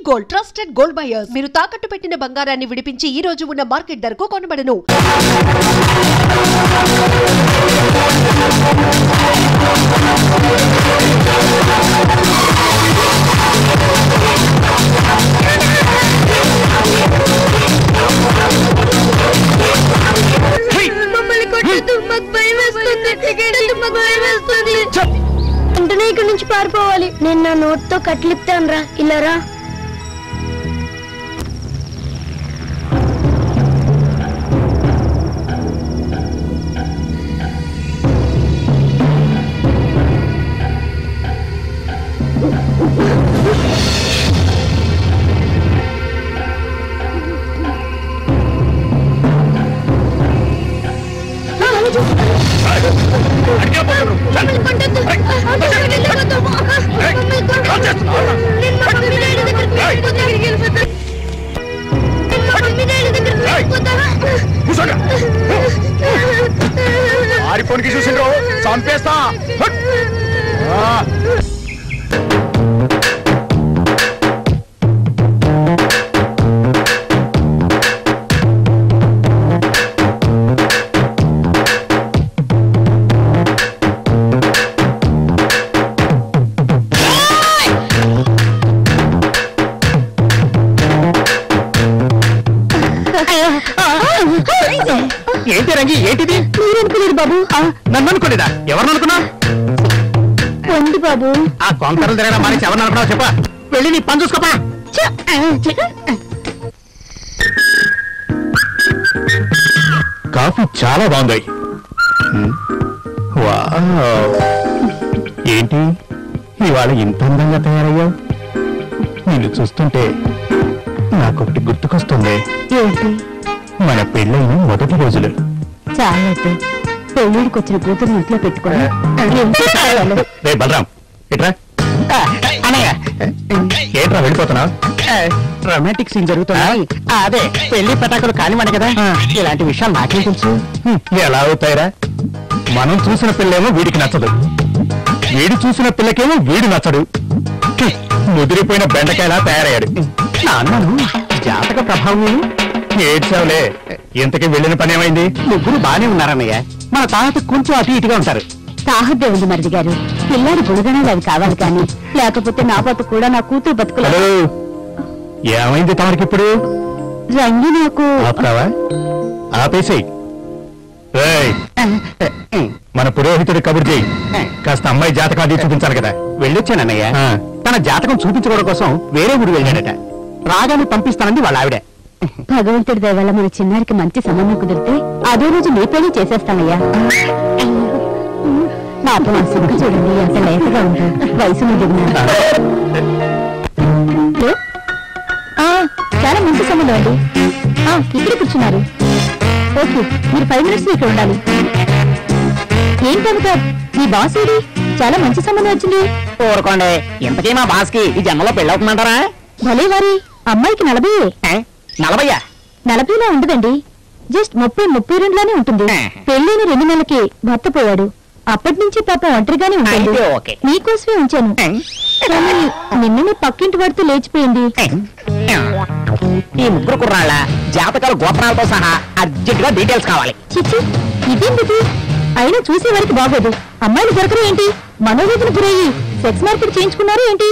Gold trusted gold buyers. మీరు తాకట్టు పెట్టిన బంగారాన్ని విడిపించి ఈ రోజు ఉన్న మార్కెట్ ధరకు కొనబడను. వెంటనే ఇక్కడి నుంచి పారిపోవాలి. నేను నా నోట్తో కట్లిప్తాను రా. ఇలా రా. ఆరిపోనికి చూసిండ్రు చంపేస్తా. ఏంటి రంగి, ఏంటిది? మీరనుకోలేదు బాబు. నన్ను అనుకోలేదా? ఎవరిని అనుకున్నా? ఉంది బాబు. ఆ కొంకరలు తిరగడం మానేసి ఎవరిని అనుకున్నావు చెప్పా. వెళ్ళి నీ పని చూసుకోపా. కాఫీ చాలా బాగుంది. ఏంటి ఇవాళ ఇంత అందంగా తయారయ్యావు? నిన్ను చూస్తుంటే నాకొకటి గుర్తుకొస్తుంది. ఏంటి? మన పెళ్ళైన మొదటి రోజులు. చాలా పెళ్ళిడికి వచ్చిన కూతురు ఇంట్లో పెట్టుకోండి. రే బలరాం, ఇట్రా. అన్నయ్య, ఏంట్రా వెళ్ళిపోతున్నావు? రొమాంటిక్ సీన్ జరుగుతున్నాయి. అదే పెళ్లి పటాకులు కానివ్వండి కదా. ఇలాంటి విషయాలు నాకేం తెలుసు? ఎలా అవుతాయిరా? మనం చూసిన పిల్లేమో వీడికి నచ్చదు, వీడు చూసిన పిల్లకేమో వీడు నచ్చడు. ముదిరిపోయిన బెండకాయలా తయారయ్యాడు. అన్నాను జాతక ప్రభావం. ఏడ్చావులే. ఇంతకీ వెళ్ళిన పని ఏమైంది? ముగ్గురు బానే ఉన్నారన్నయ్య. మన తాత కొంచెం అటు ఇటుగా ఉంటారు. తాహద్దే ఉంది మరిది గారు. పిల్లాడి గుణగణాలు అవి కావాలి కానీ లేకపోతే నా పట్టు కూడా నా కూతురు బతుకులేదు. ఏమైంది తమరికిప్పుడు? రంగి నాకు ఆపుతావా? ఆపేసేయ్. మన పురోహితుడి కబురు చేయి. కాస్త అమ్మాయి జాతకం అది చూపించాలి కదా. వెళ్ళొచ్చానన్నయ్య. తన జాతకం చూపించుకోవడం కోసం వేరే ఊరు వెళ్ళాడట. రాగానే పంపిస్తానంది వాళ్ళ ఆవిడ. భగవంతుడి దయ వల్ల మన చిన్నారికి మంచి సంబంధం కుదిరితే అదే రోజు నీ పెళ్లి చేసేస్తానయ్యా. నాతో నా సిగ్గు చూడండి, ఎంత లేతగా ఉంటుంది. వయసు మీద చాలా మంచి సంబంధం అండి. ఇక్కడ కూర్చున్నారు. ఓకే, మీరు 5 minutes ఇక్కడ ఉండాలి. ఏం కనుక మీ బాస్ ఏడి? చాలా మంచి సంబంధం వచ్చింది. ఊరుకోండి, ఇంతకీ మా బాస్ కి ఈ జన్మలో పెళ్ళవుతుందంటారా? భలే వారి అమ్మాయికి 40. 40లో ఉండదండి, జస్ట్ 30-32లోనే ఉంటుంది. పెళ్ళైన 2 నెలలకి భర్త పోయాడు. అప్పటి నుంచి పాప ఒంటరిగానే ఉంటుంది. నీకోసమే ఉంచాను. కానీ నిన్ననే పక్కింటి వాడితో లేచిపోయింది. ఈ ముగ్గురు కుర్రాళ్ళ జాతకాలు గోత్రాలతో సహా అర్జెంట్ గా డీటెయిల్స్ కావాలి. చిచ్చి, ఇదేంటి? అయినా చూసే వారికి బాగోదు. అమ్మాయిలు దొరకరు ఏంటి? మనోవేదన గురయ్యి సెక్స్ మార్కెట్ చేయించుకున్నారు ఏంటి?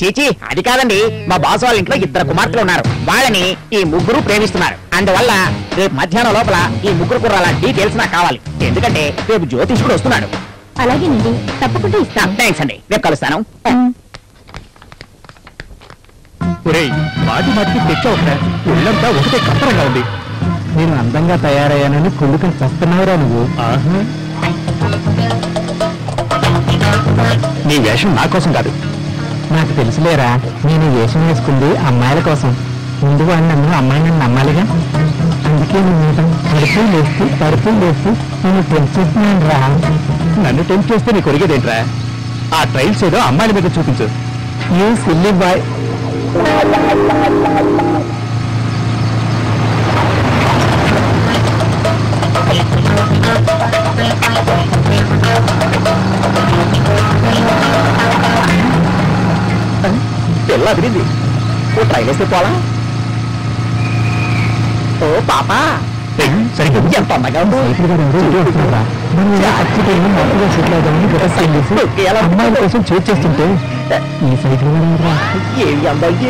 చీచి, అది కాదండి. మా బాస్ వాళ్ళ ఇంట్లో 2 కుమార్తెలు ఉన్నారు. వాళ్ళని ఈ ముగ్గురు ప్రేమిస్తున్నారు. అందువల్ల రేపు మధ్యాహ్నం లోపల ఈ ముగ్గురు కుర్రాల డీటెయిల్స్ నాకు కావాలి. ఎందుకంటే రేపు జ్యోతిష్కుడు వస్తున్నాడు. అలాగేనండి, తప్పకుండా ఇస్తాను. థ్యాంక్స్ అండి, రేపు కలుస్తాను. మాటి మాటికి తెచ్చావురా. ఒళ్ళంతా ఒకటే కప్పరంగా ఉంది. నేను అందంగా తయారయ్యానని కుళ్ళుకని చస్తున్నావురా నువ్వు. నీ వేషం నా కోసం కాదు. నాకు తెలుసులేరా, నేను వేషం వేసుకుంది అమ్మాయిల కోసం. ముందు వాడిని నన్ను అమ్మాయి నన్ను నమ్మాలిగా. అందుకే నేను పరుపులు లేస్తూ నేను టెంప్ చేస్తున్నాను రా. నన్ను టెంప్ చేస్తే నీకు ఒరిగేదేంట్రా? ఆ ట్రైల్స్ ఏదో అమ్మాయిల మీద చూపించు. You silly boy. పిల్ల అదిరింది. ఓ ట్రైన్ వేస్తే పోలా. ఓ పాపా సరిగ్గా ఎంత అందంగా ఉందో. అమ్మాయిల కోసం చేతి చేస్తుంటే ఈ సైకిల్ ఏమి అమ్మాయి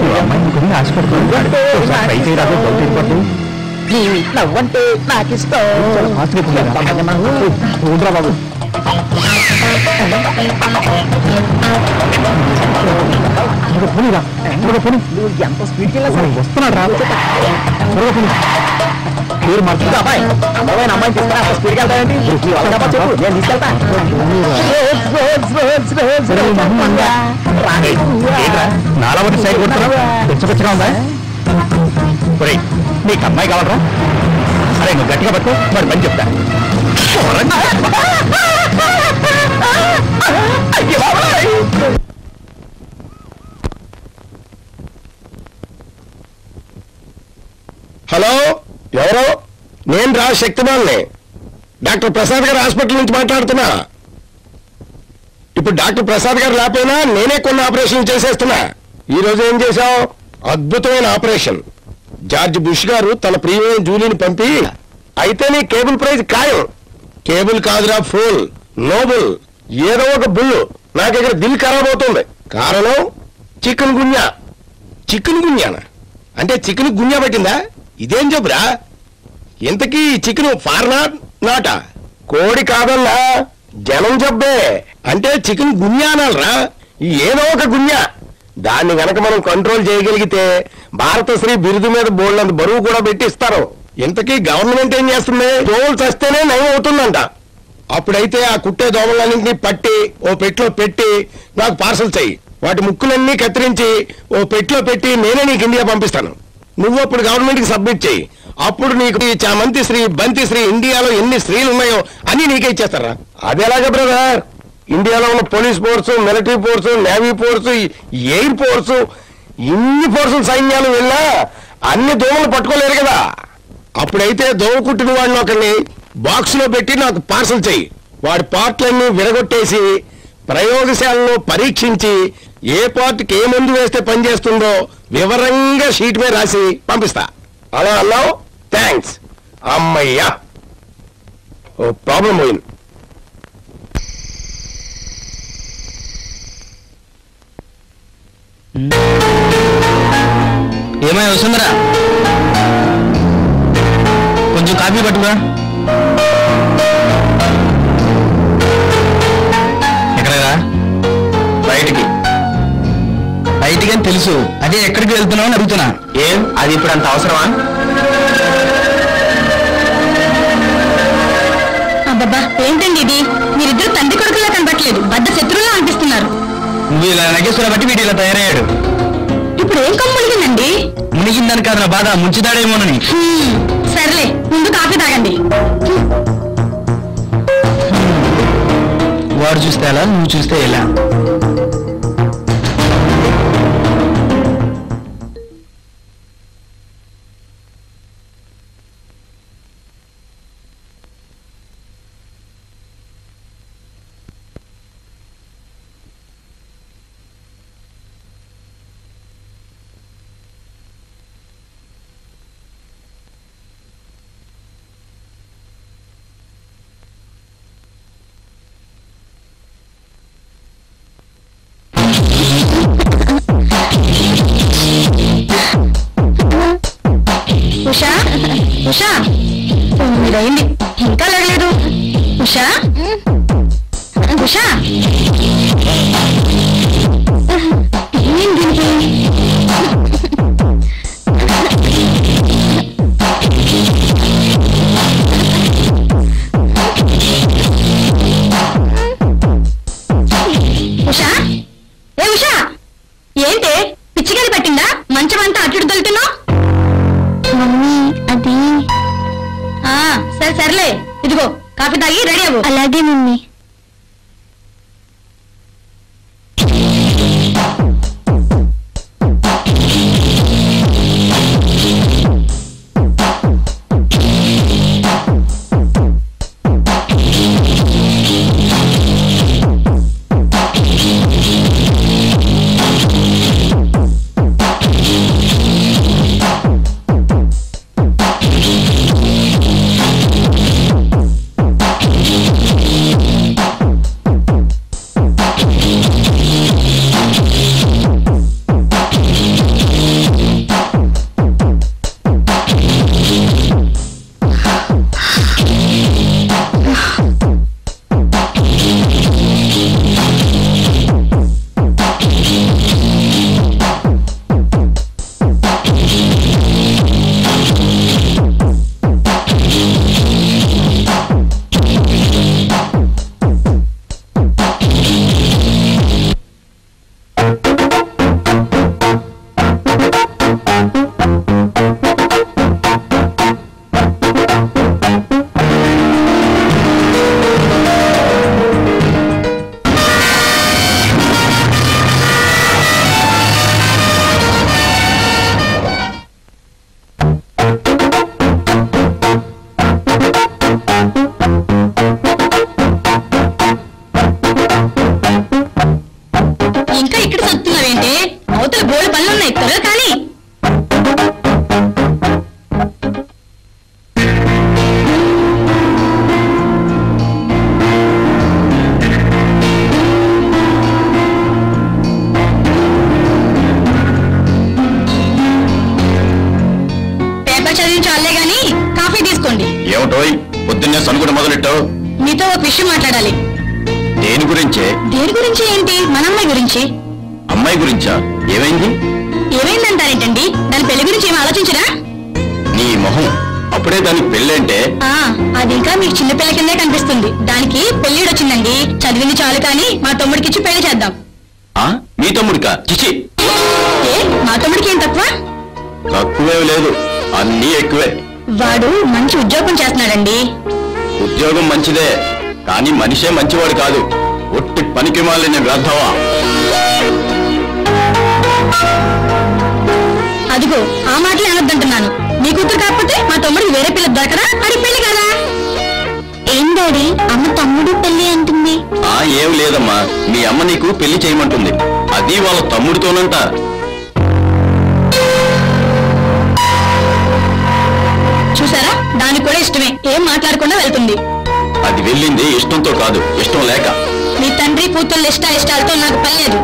ఆశపడుతుంది. నవ్వంటే నాకు ఇష్టం. బాబు ఎంత స్పీడ్కి వస్తున్నాడు రా. మీరు మర్చిపోతే అబ్బాయి అమ్మాయి అమ్మాయి తీసుకురా. స్పీడ్కి వెళ్తాయండి. చెప్పు నేను తీసుకెళ్తా. నాలా ఒకటి సైడ్ కొడుతున్నా. పిచ్చపిచ్చగా ఉందా? నీకు అమ్మాయి కావాలరా? అరే నువ్వు గట్టిగా పట్టు, మరి పని చెప్తా. హలో, ఎవరు? నేను రా శక్తిమాన్ని. డాక్టర్ ప్రసాద్ గారి హాస్పిటల్ నుంచి మాట్లాడుతున్నా. ఇప్పుడు డాక్టర్ ప్రసాద్ గారు లేకపోయినా నేనే కొన్ని ఆపరేషన్లు చేసేస్తున్నా. ఈ రోజు ఏం చేశావు? అద్భుతమైన ఆపరేషన్. జార్జ్ బుష్ గారు తన ప్రియమైన జూలీని పంపి, అయితే నీ కేబుల్ ప్రైజ్ ఖాయం. కేబుల్ కాదురా, ఫుల్ నోబుల్, ఏదో ఒక బుల్లు. నాకు ఇక్కడ దిల్ ఖరాబ్ అవుతుంది. కారణం చికెన్ గున్యా. చికెన్ గున్యానా అంటే చికెన్ గున్యా పట్టిందా? ఇదేం చెప్పురా? ఇంతకీ చికెన్ ఫార్నా నాటా? కోడి కాదల్లా, జనం జబ్బే. అంటే చికెన్ గున్యా అనాలరా. ఏదో ఒక గున్యా. దాన్ని గనక మనం కంట్రోల్ చేయగలిగితే భారతశ్రీ బిరుదు మీద బోల్డంత బరువు కూడా పెట్టి ఇస్తారు. ఇంతకీ గవర్నమెంట్ ఏం చేస్తుంది? దోమలు చస్తేనే నయం అవుతుందంట. అప్పుడైతే ఆ కుట్టే దోమలన్నింటినీ పట్టి ఓ పెట్లో పెట్టి నాకు పార్సల్ చెయ్యి. వాటి ముక్కులన్నీ కత్తిరించి ఓ పెట్లో పెట్టి నేనే నీకు ఇండియా పంపిస్తాను. నువ్వు అప్పుడు గవర్నమెంట్ కి సబ్మిట్ చెయ్యి. అప్పుడు నీకు చామంతి శ్రీ, బంతి శ్రీ, ఇండియాలో ఎన్ని స్త్రీలు ఉన్నాయో అన్ని నీకే ఇచ్చేస్తారా? అదేలాగా బ్రదర్, ఇండియాలో ఉన్న police force, military force, navy force, air force, ఇన్ని ఫోర్సులు సైన్యాలు వెళ్ళా అన్ని దోమలు పట్టుకోలేరు కదా. అప్పుడైతే దోమ కుట్టిన వాడిని ఒకరిని బాక్స్ లో పెట్టి నాకు పార్సల్ చెయ్యి. వాడి పార్ట్లన్నీ విడగొట్టేసి ప్రయోగశాలలో పరీక్షించి ఏ పార్ట్కి ఏ మందు వేస్తే పనిచేస్తుందో వివరంగా షీట్ మీద రాసి పంపిస్తా. అలా అన్నావు, థ్యాంక్స్. అమ్మయ్యా, ఓ ప్రాబ్లం పోయింది. ఏమై వస్తుందరా? కొంచెం కాఫీ పట్టుకురా. ఎక్కడరా? బయటికి. బయటికి అని తెలుసు, అదే ఎక్కడికి వెళ్తున్నావు అని అడుగుతున్నా. ఏం అది ఇప్పుడు అంత అవసరమా? అబ్బబ్బా ఏంటండి ఇది? మీరిద్దరు తండ్రి కొడుకులా కనబట్లేదు, బద్ద శత్రువులా అనిపిస్తున్నారు. నువ్వు ఇలా నగేశ్వర బట్టి వీడు ఇలా తయారయ్యాడు. ఇప్పుడు ఏం కమ్ములిగిందండి? మునిగిందని కాదు నా బాధ, ముంచుతాడేమోనని. సర్లే, ముందు కాఫీ తాగండి. వాడు చూస్తే ఎలా, నువ్వు చూస్తే ఎలా? ఉషా, ఉషా, మీరైంది ఇంకా లేగలేదు. ఉషా, ఉషా, ఏం దీనికి? ఉషా, ఏ ఉషా, ఏంటి పిచ్చిగలి పట్టిందా? మంచం అంతా అట్టుడు తొలుతున్నావు. మమ్మీ అది సరే సర్లే, ఇదిగో కాఫీ తాగి రెడీ అవ్వు. అలాగే మమ్మీ. ఉన్నాయి త్వరగా కానీ. పేపర్ చదివి చాలే గాని కాఫీ తీసుకోండి. ఏమిటోయ్ పొద్దున్నే సనుగుడు మొదలెట్టావు? మీతో ఒక విషయం మాట్లాడాలి. దేని గురించే? దేని గురించి ఏంటి? మన అమ్మాయి గురించి. అమ్మాయి గురించా? ఏమైంది? ఏమైందంటారేంటండి? దాని పెళ్లి గురించి ఏమి ఆలోచించరా? నీ మొహం, అప్పుడే దానికి పెళ్ళంటే? అది ఇంకా మీకు చిన్న పిల్ల కిందే కనిపిస్తుంది. దానికి పెళ్లిడొచ్చిందండి. చదివింది చాలు కానీ మా తమ్ముడికిచ్చి పెళ్లి చేద్దాం. మీ తమ్ముడికా? చిచి, ఏ మా తమ్ముడికి ఏం తక్కువ? తక్కువే లేదు, అన్నీ ఎక్కువే. వాడు మంచి ఉద్యోగం చేస్తున్నాడండి. ఉద్యోగం మంచిదే, కానీ మనిషే మంచివాడు కాదు. ఒట్టి పనికి మాలిన వ్యర్థవా. అదిగో ఆ మాటలు అనొద్దంటున్నాను. నీ కూతురు కాకపోతే మా తమ్ముడికి వేరే పిల్ల దొరకరా? అది పెళ్లి కదా. ఏం డాడీ, అమ్మ తమ్ముడు పెళ్లి అంటుంది? ఏం లేదమ్మా, మీ అమ్మ నీకు పెళ్లి చేయమంటుంది. అది వాళ్ళ తమ్ముడితోనంట. చూసారా, దానికి కూడా ఇష్టమే. ఏం మాట్లాడకుండా వెళ్తుంది. అది వెళ్ళింది ఇష్టంతో కాదు, ఇష్టం లేక. మీ తండ్రి కూతుళ్ళ ఇష్టాలతో నాకు పనిలేదు.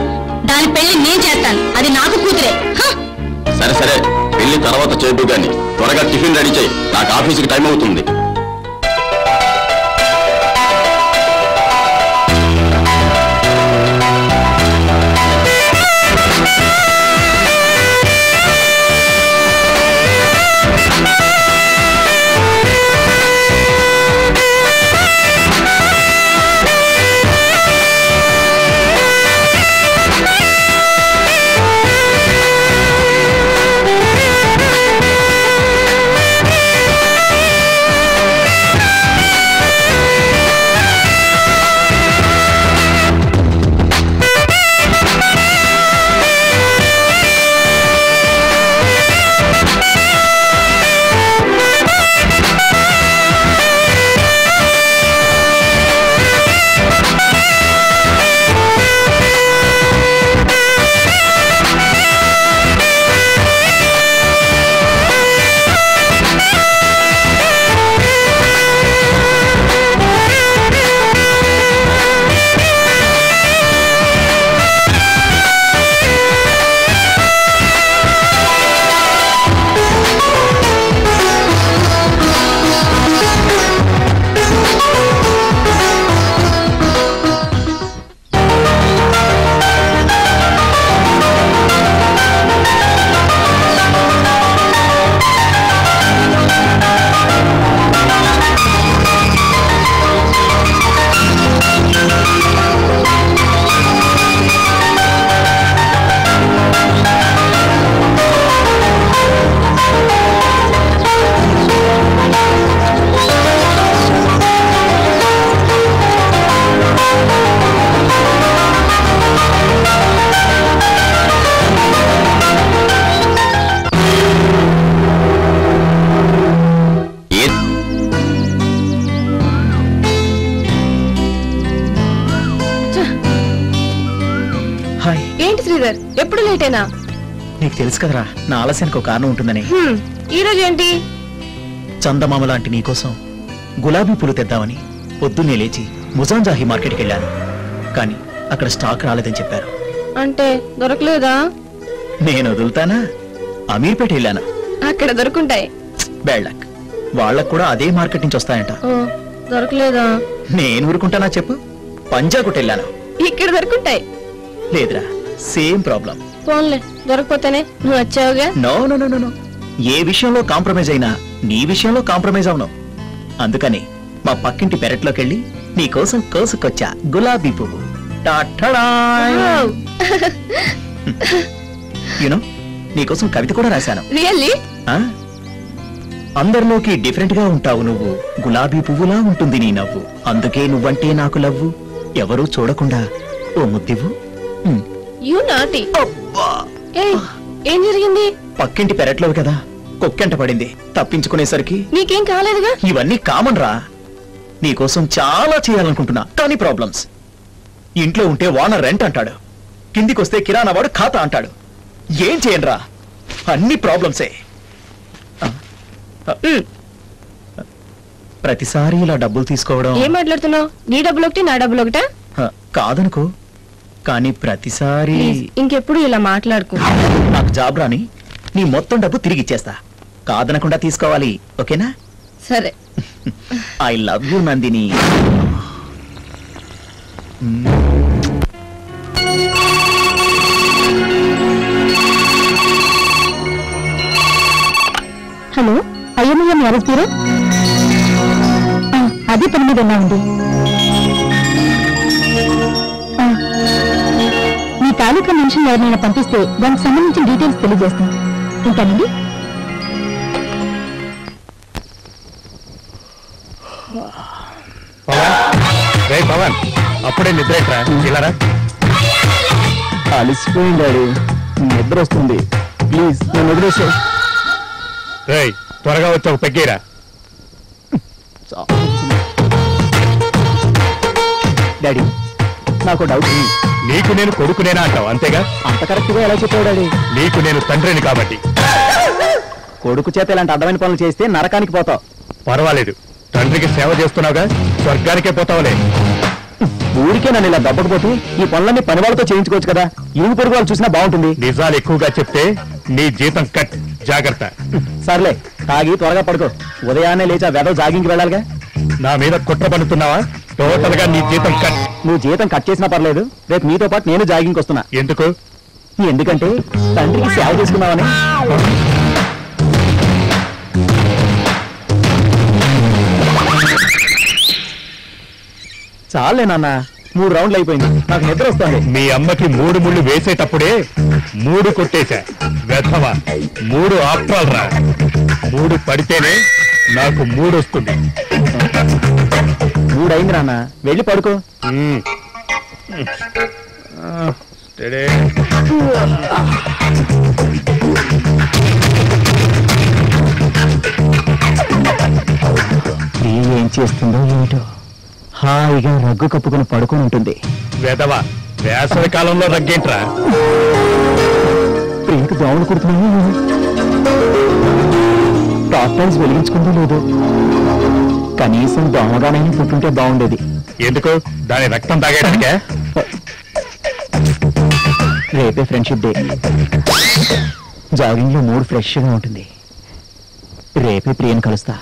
దాని పెళ్లి నేను చేస్తాను. అది నాకు కూతురే. సరే సరే, పెళ్లి తర్వాత చేద్దు గాని త్వరగా టిఫిన్ రెడీ చేయి, నాకు ఆఫీసుకి టైం అవుతుంది. ఏంటి శ్రీధర్, ఎప్పుడు లేటేనా? నీకు తెలుసు కదరా, నా ఆలస్యానికి ఒక కారణం ఉంటుందని. ఈ రోజు ఏంటి? చందమామ లాంటి నీకోసం గులాబీ పూలు తెద్దామని పొద్దున్నే లేచి ముజాంజాహి మార్కెట్కి వెళ్ళాను. కానీ అక్కడ స్టాక్ రాలేదని చెప్పారు. అంటే దొరకలేదా? నేను వదులుతానా? అమీర్పేట వెళ్ళాను, అక్కడ దొరుకుంటాయి. బ్యాడ్ లక్, వాళ్ళకు కూడా అదే మార్కెట్ నుంచి వస్తాయంట. దొరకలేదా? నేను ఊరుకుంటానా చెప్పు? పంజాగుట్ వెళ్ళాను, ఇక్కడ దొరుకుంటాయి. లేదురా, సేమ్ ప్రాబ్లం. ఫోన్లే, దొరకపోతేనే నువ్వు వచ్చావుగా. నో నో నో నో, ఏ విషయంలో కాంప్రమైజ్ అయినా నీ విషయంలో కాంప్రమైజ్ అవును. అందుకని మా పక్కింటి పెరట్లోకి వెళ్ళి నీకోసం కోసుకొచ్చా గులాబీ పువ్వు. యూనో, నీకోసం కవిత కూడా రాశాను. రియల్లీ? అందరిలోకి డిఫరెంట్ గా ఉంటావు నువ్వు, గులాబీ పువ్వులా ఉంటుంది నీ నవ్వు, అందుకే నువ్వంటే నాకు లవ్వు, ఎవరూ చూడకుండా ఓ ముద్దివ్వు. యు నాటి. ఏం జరిగింది? పక్కింటి పెరట్లో కదా కుక్కెంట పడింది, తప్పించుకునేసరికి. నీకేం కాలేదుగా? ఇవన్నీ కామన్ రా. నీకోసం చాలా చేయాలనుకుంటున్నా, కానీ ప్రాబ్లమ్స్. ఇంట్లో ఉంటే ఓనర్ రెంట్ అంటాడు, కిందికొస్తే కిరాణా వాడు ఖాతా అంటాడు, ఏం చేయండి రా, అన్ని ప్రాబ్లమ్సే. ప్రతిసారి ఇలా డబ్బులు తీసుకోవడం. ఏం మాట్లాడుతున్నావు? నీ డబ్బులు ఒకటి, నా డబ్బులు ఒకటా? కాదనుకో, కానీ ప్రతిసారి ఇంకెప్పుడు ఇలా మాట్లాడుకో. నాకు జాబ్ రాని నీ మొత్తం డబ్బు తిరిగి ఇచ్చేస్తా. కాదనకుండా తీసుకోవాలి, ఓకేనా? సరే. I love you Nandini. Hello, Ayyamma marriage bureau. అదే పని మీద ఉన్నామండి. మీ తాలూకా మనుషులు ఎవరినైనా పంపిస్తే దానికి సంబంధించిన డీటెయిల్స్ తెలియజేస్తాం. ఉంటానండి. పవన్, అప్పుడే నిద్రేట్రా, ఇలారా. అలిసిపోయిందాడు, నిద్ర వస్తుంది. ప్లీజ్ నేను వదిలేసే. రేయ్, త్వరగా వచ్చి ఒక పెగ్గేరా. డాడీ, నాకు డౌట్. నీకు నేను కొడుకునేనా అంటావు, అంతేగా? అంత కరెక్ట్ గా ఎలా చెప్పావు డాడీ? నీకు నేను తండ్రిని కాబట్టి. కొడుకు చేత ఇలాంటి అడ్డమైన పనులు చేస్తే నరకానికి పోతావు. పర్వాలేదు, తండ్రికి సేవ చేస్తున్నావుగా, స్వర్గానికే పోతావులే. ఊరికే నన్ను ఇలా దెబ్బకపోతే ఈ పనులన్నీ పని వాళ్ళతో చేయించుకోవచ్చు కదా. ఇరుగు పొరుగు వాళ్ళు చూసినా బాగుంటుంది. నిజాలు ఎక్కువగా చెప్తే నీ జీతం కట్, జాగ్రత్త. సర్లే, తాగి త్వరగా పడుకో. ఉదయాన్నే లేచి ఆ వెదవ జాగింగ్కి వెళ్ళాలిగా. నా మీద కుట్ర పన్నుతున్నావా? టోటల్ గా నీ జీతం కట్. నువ్వు జీతం కట్ చేసినా పర్లేదు, రేపు నీతో పాటు నేను జాగింగ్కి వస్తున్నా. ఎందుకు? ఎందుకంటే తండ్రికి సేవ చేసుకున్నావని. చాలే నాన్న, 3 రౌండ్లు అయిపోయింది, నాకు నిద్ర వస్తుంది. మీ అమ్మకి 3 ముళ్ళు వేసేటప్పుడే 3 కొట్టేశా. వెధవా, 3 ఆప్టాల్ రా. 3 పడితేనే నాకు 3 వస్తుంది. 3 అయింది నాన్న, వెళ్ళి పడుకో. ఏం చేస్తుందో ఏమిటో, హాయిగా రగ్గు కప్పుకొని పడుకొని ఉంటుంది. వెధవా, వేసవి కాలంలో రగ్గేంట్రా? ప్రియకు దోమలు కుడుతున్నాను. టాప్ టైమ్స్ వెలిగించుకుందో లేదు, కనీసం దోమగానైనా పుట్టుంటే బాగుండేది. ఎందుకు? దాని రక్తం తాగేయడానికే? రేపే ఫ్రెండ్షిప్ డే. జాగింగ్ లో మూడ్ ఫ్రెష్ గా ఉంటుంది. రేపే ప్రియను కలుస్తా.